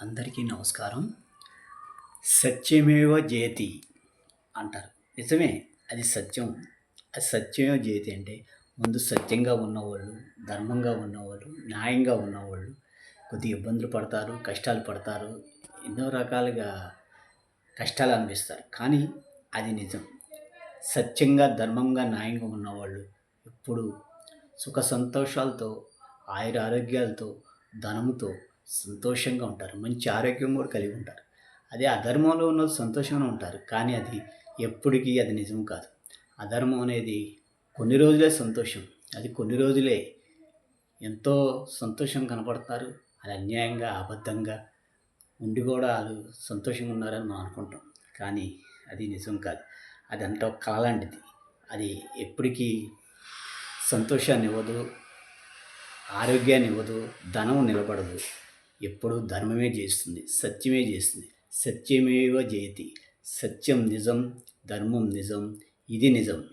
అందరికీ నమస్కారం. సత్యమేవ జయతి అంటారు. నిజమే, అది సత్యం. అది సత్యమేవ జయతి అంటే ముందు సత్యంగా ఉన్నవాళ్ళు, ధర్మంగా ఉన్నవాళ్ళు, న్యాయంగా ఉన్నవాళ్ళు కొద్దిగా ఇబ్బందులు పడతారు, కష్టాలు పడతారు, ఎన్నో రకాలుగా కష్టాలు అనిపిస్తారు. కానీ అది నిజం. సత్యంగా, ధర్మంగా, న్యాయంగా ఉన్నవాళ్ళు ఎప్పుడు సుఖ సంతోషాలతో, ఆయురారోగ్యాలతో, ధనముతో సంతోషంగా ఉంటారు. మంచి ఆరోగ్యం కూడా కలిగి ఉంటారు. అదే అధర్మంలో ఉన్నోళ్ళు సంతోషంగానే ఉంటారు. కానీ అది ఎప్పటికీ అది నిజం కాదు. అధర్మం అనేది కొన్ని రోజులే సంతోషం. అది కొన్ని రోజులే ఎంతో సంతోషం కనపడతారు. అది అన్యాయంగా, అబద్ధంగా ఉండి కూడా వాళ్ళు సంతోషంగా ఉన్నారని మనం అనుకుంటాం. కానీ అది నిజం కాదు. అదంతా ఒక కళ లాంటిది. అది ఎప్పటికీ సంతోషాన్ని ఇవ్వదు, ఆరోగ్యాన్ని ఇవ్వదు, ధనం నిలబడదు. ఎప్పుడూ ధర్మమే చేస్తుంది, సత్యమే చేస్తుంది. సత్యమేవ జయతి. సత్యం నిజం, ధర్మం నిజం, ఇది నిజం.